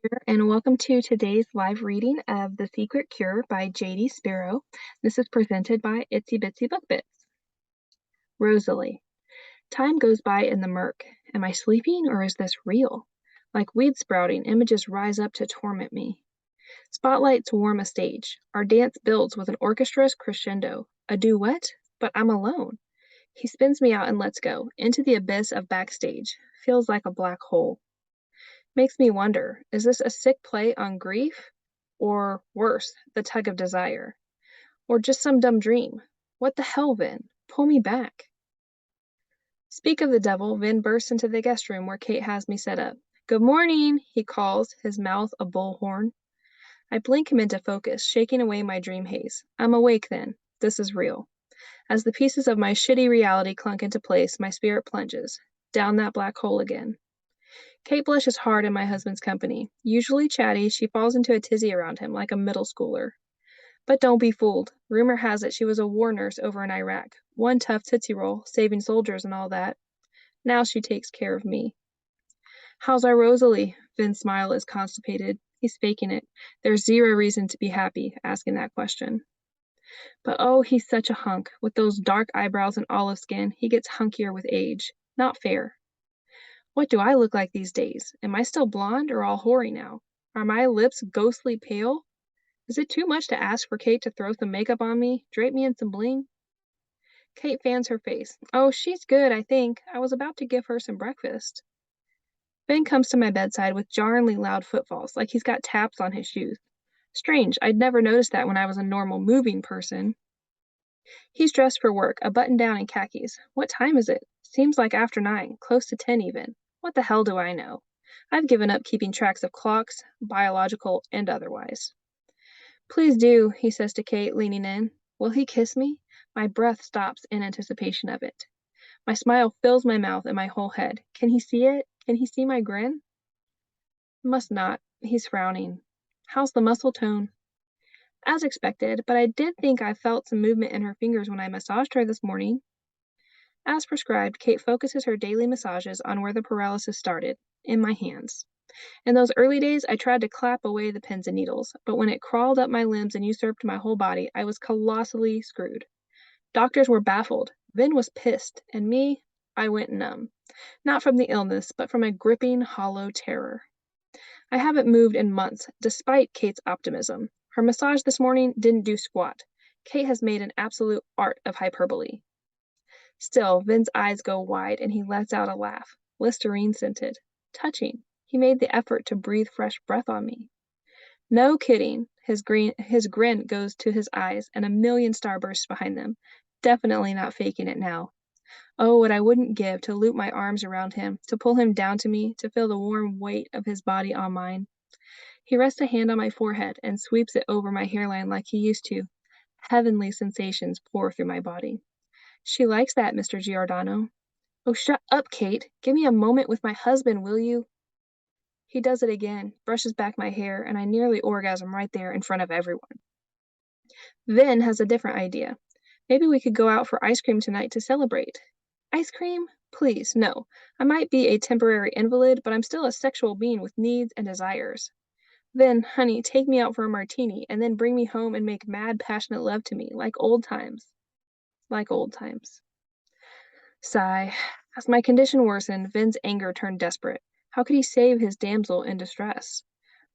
there, and welcome to today's live reading of The Secret Cure by J.D. Spero. This is presented by Itsy Bitsy Book Bits. Rosalie. Time goes by in the murk. Am I sleeping or is this real? Like weed sprouting, images rise up to torment me. Spotlights warm a stage. Our dance builds with an orchestra's crescendo. A duet? But I'm alone. He spins me out and lets go, into the abyss of backstage. Feels like a black hole. Makes me wonder, is this a sick play on grief? Or worse, the tug of desire? Or just some dumb dream? What the hell, Vin? Pull me back. Speak of the devil, Vin bursts into the guest room where Kate has me set up. Good morning, he calls, his mouth a bullhorn. I blink him into focus, shaking away my dream haze. I'm awake then. This is real. As the pieces of my shitty reality clunk into place, my spirit plunges. Down that black hole again. Kate blushes hard in my husband's company. Usually chatty, she falls into a tizzy around him like a middle schooler. But don't be fooled. Rumor has it she was a war nurse over in Iraq. One tough tootsie roll, saving soldiers and all that. Now she takes care of me. How's our Rosalie? Vin's smile is constipated. He's faking it. There's zero reason to be happy asking that question. But oh, he's such a hunk. With those dark eyebrows and olive skin, he gets hunkier with age. Not fair. What do I look like these days? Am I still blonde or all hoary now? Are my lips ghostly pale? Is it too much to ask for Kate to throw some makeup on me, drape me in some bling? Kate fans her face. Oh, she's good, I think. I was about to give her some breakfast. Ben comes to my bedside with jarringly loud footfalls, like he's got taps on his shoes. Strange, I'd never noticed that when I was a normal moving person. He's dressed for work, a button-down and khakis. What time is it? Seems like after 9, close to 10 even. What the hell do I know? I've given up keeping tracks of clocks, biological and otherwise. Please do, he says to Kate, leaning in. Will he kiss me? My breath stops in anticipation of it. My smile fills my mouth and my whole head. Can he see it? Can he see my grin? Must not. He's frowning. How's the muscle tone? As expected, but I did think I felt some movement in her fingers when I massaged her this morning. As prescribed, Kate focuses her daily massages on where the paralysis started, in my hands. In those early days, I tried to clap away the pins and needles, but when it crawled up my limbs and usurped my whole body, I was colossally screwed. Doctors were baffled. Vin was pissed, and me, I went numb. Not from the illness, but from a gripping, hollow terror. I haven't moved in months, despite Kate's optimism. Her massage this morning didn't do squat. Kate has made an absolute art of hyperbole. Still, Vin's eyes go wide and he lets out a laugh, Listerine-scented. Touching. He made the effort to breathe fresh breath on me. No kidding. His grin goes to his eyes and a million starbursts behind them. Definitely not faking it now. Oh, what I wouldn't give to loop my arms around him, to pull him down to me, to feel the warm weight of his body on mine. He rests a hand on my forehead and sweeps it over my hairline like he used to. Heavenly sensations pour through my body. She likes that, Mr. Giordano. Oh, shut up, Kate. Give me a moment with my husband, will you? He does it again, brushes back my hair, and I nearly orgasm right there in front of everyone. Vin has a different idea. Maybe we could go out for ice cream tonight to celebrate. Ice cream? Please, no. I might be a temporary invalid, but I'm still a sexual being with needs and desires. Then, honey, take me out for a martini, and then bring me home and make mad, passionate love to me, like old times. Like old times. Sigh. As my condition worsened, Vin's anger turned desperate. How could he save his damsel in distress?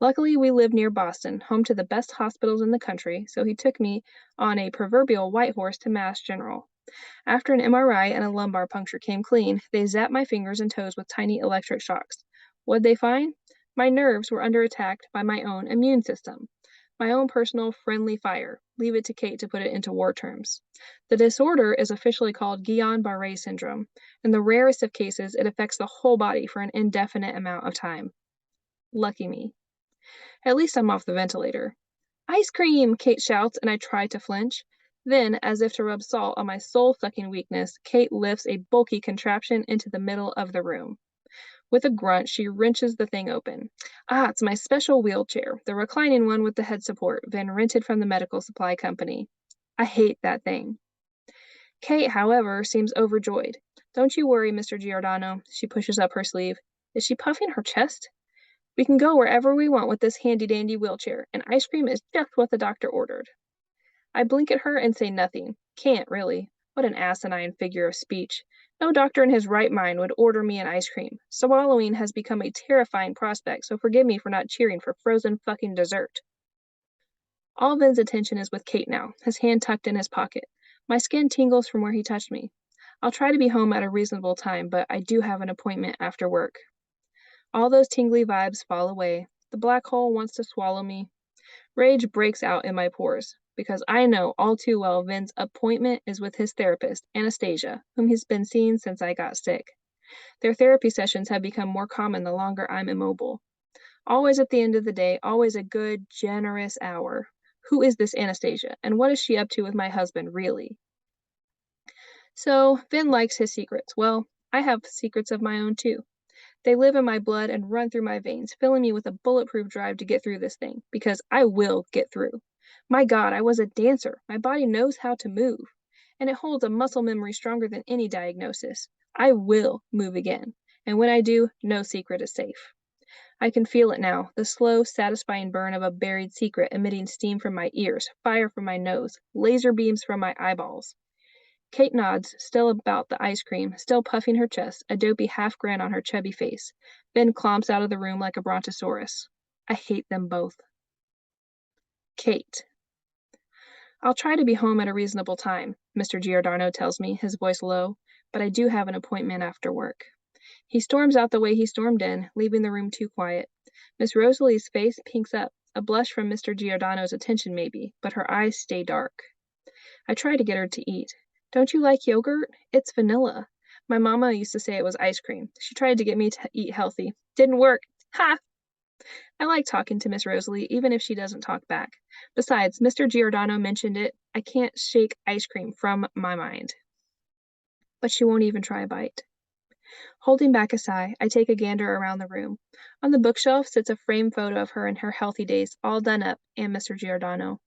Luckily, we live near Boston, home to the best hospitals in the country, so he took me on a proverbial white horse to Mass General. After an MRI and a lumbar puncture came clean, they zapped my fingers and toes with tiny electric shocks. What'd they find? My nerves were under attack by my own immune system. My own personal friendly fire. Leave it to Kate to put it into war terms. The disorder is officially called Guillain-Barré syndrome. In the rarest of cases, it affects the whole body for an indefinite amount of time. Lucky me. At least I'm off the ventilator. Ice cream, Kate shouts, and I try to flinch. Then, as if to rub salt on my soul-sucking weakness, Kate lifts a bulky contraption into the middle of the room. With a grunt, she wrenches the thing open. Ah, it's my special wheelchair, the reclining one with the head support, Vin rented from the medical supply company. I hate that thing. Kate, however, seems overjoyed. Don't you worry, Mr. Giordano. She pushes up her sleeve. Is she puffing her chest? We can go wherever we want with this handy-dandy wheelchair, and ice cream is just what the doctor ordered. I blink at her and say nothing. Can't, really. What an asinine figure of speech. No doctor in his right mind would order me an ice cream. Swallowing has become a terrifying prospect, so forgive me for not cheering for frozen fucking dessert. All Vin's attention is with Kate now, his hand tucked in his pocket. My skin tingles from where he touched me. I'll try to be home at a reasonable time, but I do have an appointment after work. All those tingly vibes fall away. The black hole wants to swallow me. Rage breaks out in my pores, because I know all too well Vin's appointment is with his therapist, Anastasia, whom he's been seeing since I got sick. Their therapy sessions have become more common the longer I'm immobile. Always at the end of the day, always a good, generous hour. Who is this Anastasia, and what is she up to with my husband, really? So, Vin likes his secrets. Well, I have secrets of my own, too. They live in my blood and run through my veins, filling me with a bulletproof drive to get through this thing, because I will get through. My God, I was a dancer. My body knows how to move, and it holds a muscle memory stronger than any diagnosis. I will move again, and when I do, no secret is safe. I can feel it now, the slow, satisfying burn of a buried secret emitting steam from my ears, fire from my nose, laser beams from my eyeballs. Kate nods, still about the ice cream, still puffing her chest, a dopey half-grin on her chubby face, then clomps out of the room like a brontosaurus. I hate them both. Kate. I'll try to be home at a reasonable time, Mr. Giordano tells me, his voice low, but I do have an appointment after work. He storms out the way he stormed in, leaving the room too quiet. Miss Rosalie's face pinks up, a blush from Mr. Giordano's attention maybe, but her eyes stay dark. I try to get her to eat. Don't you like yogurt? It's vanilla. My mama used to say it was ice cream. She tried to get me to eat healthy. Didn't work. Ha! I like talking to Miss Rosalie, even if she doesn't talk back. Besides, Mr. Giordano mentioned it. I can't shake ice cream from my mind. But she won't even try a bite. Holding back a sigh, I take a gander around the room. On the bookshelf sits a framed photo of her in her healthy days, all done up, and Mr. Giordano.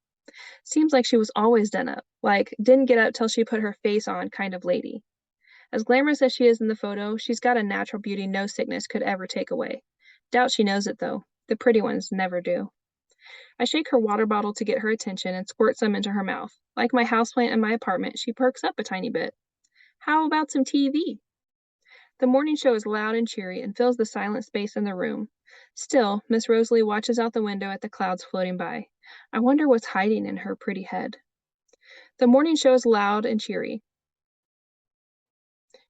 Seems like she was always done up, like didn't get up till she put her face on kind of lady. As glamorous as she is in the photo, she's got a natural beauty no sickness could ever take away. Doubt she knows it, though. The pretty ones never do. I shake her water bottle to get her attention and squirt some into her mouth. Like my houseplant in my apartment, she perks up a tiny bit. How about some TV? The morning show is loud and cheery and fills the silent space in the room. Still, Miss Rosalie watches out the window at the clouds floating by. I wonder what's hiding in her pretty head. The morning show is loud and cheery.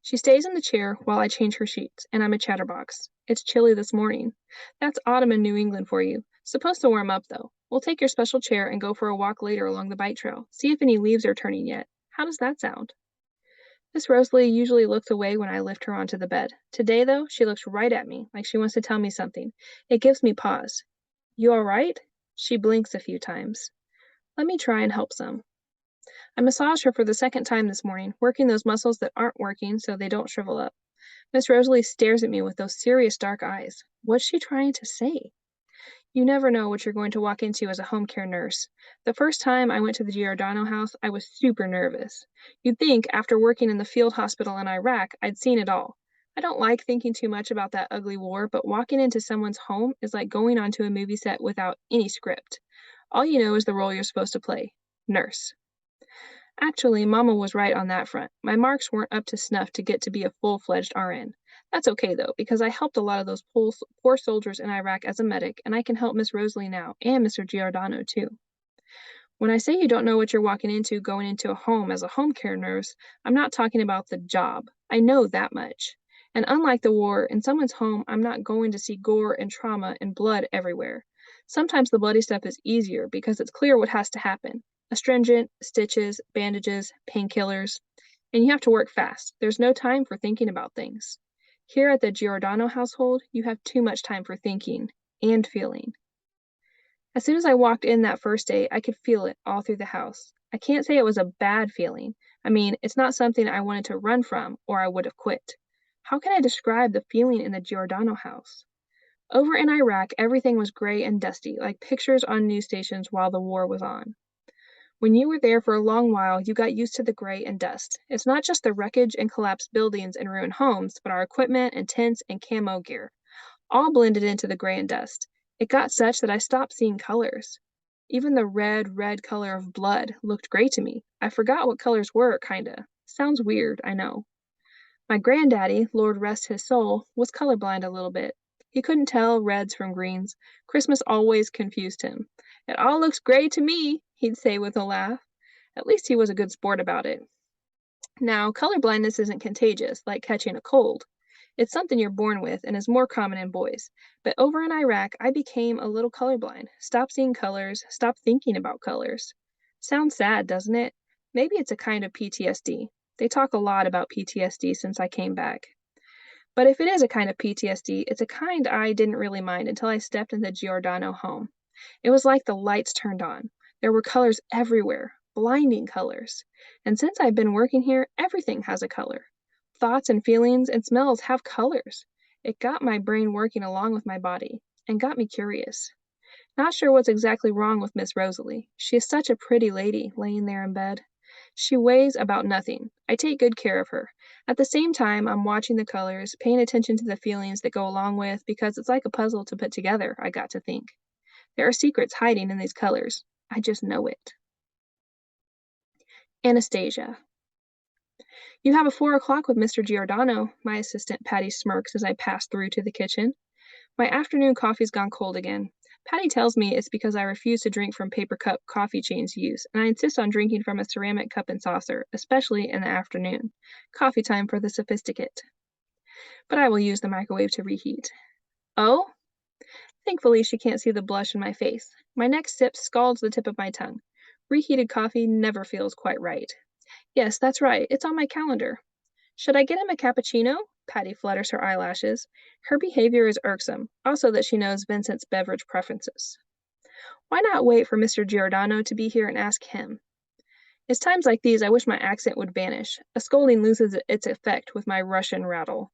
She stays in the chair while I change her sheets, and I'm a chatterbox. It's chilly this morning. That's autumn in New England for you. Supposed to warm up, though. We'll take your special chair and go for a walk later along the bike trail. See if any leaves are turning yet. How does that sound? Miss Rosalie usually looks away when I lift her onto the bed. Today, though, she looks right at me, like she wants to tell me something. It gives me pause. You all right? She blinks a few times. Let me try and help some. I massage her for the second time this morning, working those muscles that aren't working so they don't shrivel up. Miss Rosalie stares at me with those serious dark eyes. What's she trying to say? You never know what you're going to walk into as a home care nurse. The first time I went to the Giordano house, I was super nervous. You'd think, after working in the field hospital in Iraq, I'd seen it all. I don't like thinking too much about that ugly war, but walking into someone's home is like going onto a movie set without any script. All you know is the role you're supposed to play. Nurse. Actually, Mama was right on that front. My marks weren't up to snuff to get to be a full-fledged RN. That's okay, though, because I helped a lot of those poor soldiers in Iraq as a medic, and I can help Miss Rosalie now, and Mr. Giordano, too. When I say you don't know what you're walking into going into a home as a home care nurse, I'm not talking about the job. I know that much. And unlike the war, in someone's home, I'm not going to see gore and trauma and blood everywhere. Sometimes the bloody stuff is easier because it's clear what has to happen. Astringent, stitches, bandages, painkillers. And you have to work fast. There's no time for thinking about things. Here at the Giordano household, you have too much time for thinking and feeling. As soon as I walked in that first day, I could feel it all through the house. I can't say it was a bad feeling. I mean, it's not something I wanted to run from, or I would have quit. How can I describe the feeling in the Giordano house? Over in Iraq, everything was gray and dusty, like pictures on news stations while the war was on. When you were there for a long while, you got used to the gray and dust. It's not just the wreckage and collapsed buildings and ruined homes, but our equipment and tents and camo gear. all blended into the gray and dust. It got such that I stopped seeing colors. Even the red color of blood looked gray to me. I forgot what colors were, kinda. Sounds weird, I know. My granddaddy, Lord rest his soul, was colorblind a little bit. He couldn't tell reds from greens. Christmas always confused him. It all looks gray to me, he'd say with a laugh. At least he was a good sport about it. Now, color blindness isn't contagious, like catching a cold. It's something you're born with and is more common in boys. But over in Iraq, I became a little colorblind. Stopped seeing colors, stopped thinking about colors. Sounds sad, doesn't it? Maybe it's a kind of PTSD. They talk a lot about PTSD since I came back. But if it is a kind of PTSD, it's a kind I didn't really mind until I stepped in the Giordano home. It was like the lights turned on. There were colors everywhere, blinding colors. And since I've been working here, everything has a color. Thoughts and feelings and smells have colors. It got my brain working along with my body and got me curious. Not sure what's exactly wrong with Miss Rosalie. She is such a pretty lady laying there in bed. She weighs about nothing. I take good care of her. At the same time, I'm watching the colors, paying attention to the feelings that go along with, because it's like a puzzle to put together, I got to think. There are secrets hiding in these colors. I just know it. Anastasia. You have a 4 o'clock with Mr. Giordano, my assistant Patty smirks as I pass through to the kitchen. My afternoon coffee's gone cold again. Patty tells me it's because I refuse to drink from paper cup coffee chains use, and I insist on drinking from a ceramic cup and saucer, especially in the afternoon. Coffee time for the sophisticate. But I will use the microwave to reheat. Oh? Thankfully, she can't see the blush in my face. My next sip scalds the tip of my tongue. Reheated coffee never feels quite right. Yes, that's right. It's on my calendar. Should I get him a cappuccino? Patty flutters her eyelashes. Her behavior is irksome, also that she knows Vincent's beverage preferences. Why not wait for Mr. Giordano to be here and ask him? It's times like these I wish my accent would vanish. A scolding loses its effect with my Russian rattle.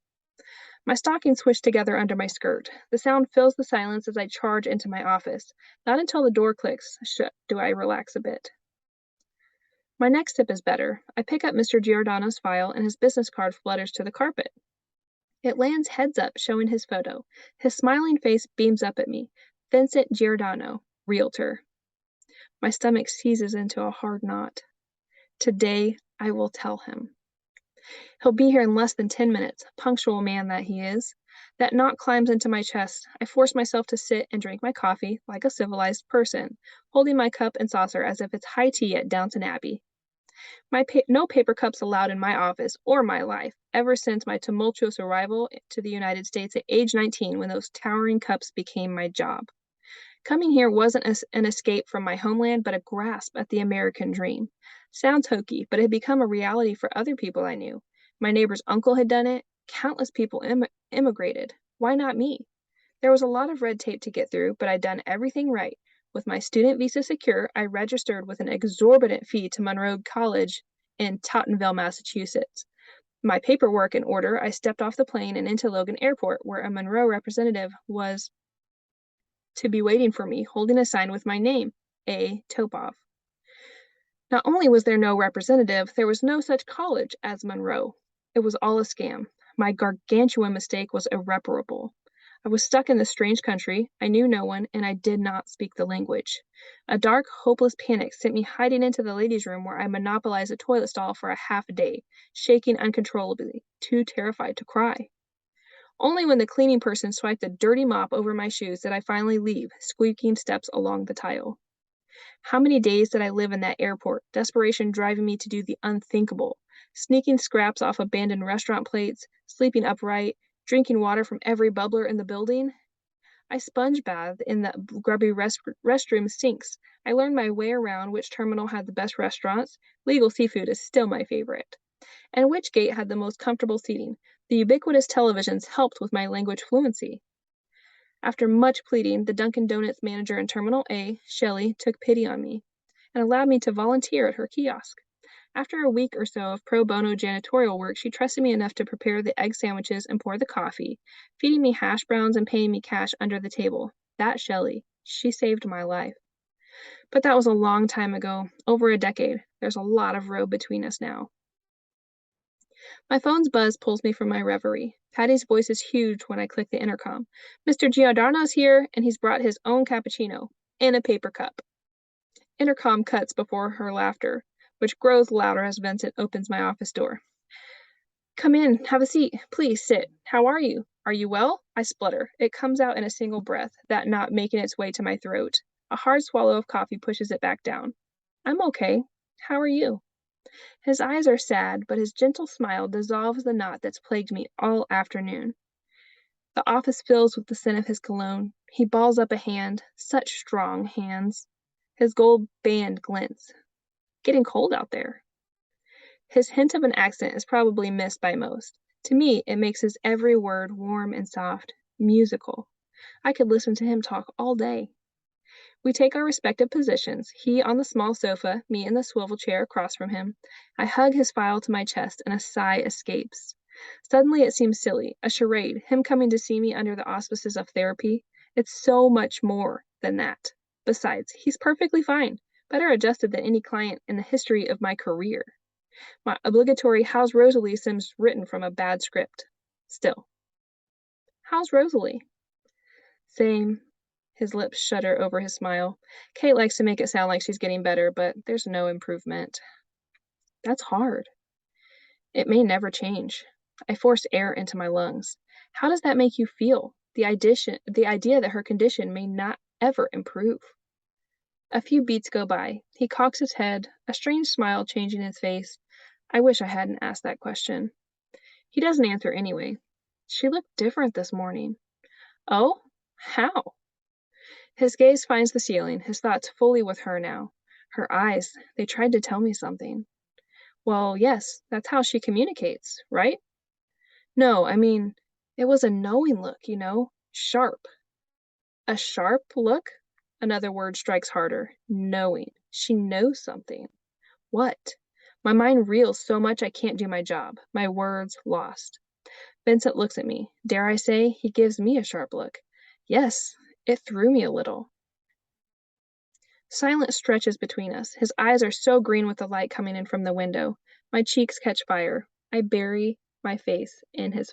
My stockings swish together under my skirt. The sound fills the silence as I charge into my office. Not until the door clicks shut do I relax a bit. My next sip is better. I pick up Mr. Giordano's file and his business card flutters to the carpet. It lands heads up, showing his photo. His smiling face beams up at me. Vincent Giordano, realtor. My stomach seizes into a hard knot. Today, I will tell him. He'll be here in less than 10 minutes, punctual man that he is. That knot climbs into my chest. I force myself to sit and drink my coffee like a civilized person, holding my cup and saucer as if it's high tea at Downton Abbey. No paper cups allowed in my office or my life, ever since my tumultuous arrival to the United States at age 19 when those towering cups became my job. Coming here wasn't an escape from my homeland, but a grasp at the American dream. Sounds hokey, but it had become a reality for other people I knew. My neighbor's uncle had done it. Countless people immigrated. Why not me? There was a lot of red tape to get through, but I'd done everything right. With my student visa secure, I registered with an exorbitant fee to Monroe College in Tottenville, Massachusetts. My paperwork in order, I stepped off the plane and into Logan Airport, where a Monroe representative was to be waiting for me, holding a sign with my name, A. Topov. Not only was there no representative, there was no such college as Monroe. It was all a scam. My gargantuan mistake was irreparable. I was stuck in this strange country, I knew no one, and I did not speak the language. A dark, hopeless panic sent me hiding into the ladies' room where I monopolized a toilet stall for a half a day, shaking uncontrollably, too terrified to cry. Only when the cleaning person swiped a dirty mop over my shoes did I finally leave, squeaking steps along the tile. How many days did I live in that airport, desperation driving me to do the unthinkable, sneaking scraps off abandoned restaurant plates, sleeping upright, drinking water from every bubbler in the building? I sponge bathed in the grubby restroom sinks. I learned my way around which terminal had the best restaurants. Legal seafood is still my favorite. And which gate had the most comfortable seating. The ubiquitous televisions helped with my language fluency. After much pleading, the Dunkin' Donuts manager in Terminal A, Shelley, took pity on me and allowed me to volunteer at her kiosk. After a week or so of pro bono janitorial work, she trusted me enough to prepare the egg sandwiches and pour the coffee, feeding me hash browns and paying me cash under the table. That Shelley, she saved my life. But that was a long time ago, over a decade. There's a lot of road between us now. My phone's buzz pulls me from my reverie. Patty's voice is huge when I click the intercom. Mr. Giordano's here, and he's brought his own cappuccino in a paper cup. Intercom cuts before her laughter, which grows louder as Vincent opens my office door. Come in, have a seat. Please sit. How are you? Are you well? I splutter. It comes out in a single breath, that knot making its way to my throat. A hard swallow of coffee pushes it back down. I'm okay. How are you? His eyes are sad, but his gentle smile dissolves the knot that's plagued me all afternoon. The office fills with the scent of his cologne. He balls up a hand, such strong hands. His gold band glints. Getting cold out there. His hint of an accent is probably missed by most. To me, it makes his every word warm and soft, musical. I could listen to him talk all day. We take our respective positions, he on the small sofa, me in the swivel chair across from him. I hug his file to my chest, and a sigh escapes. Suddenly it seems silly, a charade, him coming to see me under the auspices of therapy. It's so much more than that. Besides, he's perfectly fine, better adjusted than any client in the history of my career. My obligatory "How's Rosalie" seems written from a bad script. Still. How's Rosalie? Same. His lips shudder over his smile. Kate likes to make it sound like she's getting better, but there's no improvement. That's hard. It may never change. I force air into my lungs. How does that make you feel? The idea that her condition may not ever improve. A few beats go by. He cocks his head, a strange smile changing his face. I wish I hadn't asked that question. He doesn't answer anyway. She looked different this morning. Oh? How? His gaze finds the ceiling, his thoughts fully with her now. Her eyes, they tried to tell me something. Well, yes, that's how she communicates, right? No, I mean, it was a knowing look, sharp. A sharp look? Another word strikes harder. Knowing. She knows something. What? My mind reels so much I can't do my job. My words lost. Vincent looks at me. Dare I say, he gives me a sharp look. Yes, it threw me a little. Silence stretches between us. His eyes are so green with the light coming in from the window. My cheeks catch fire. I bury my face in his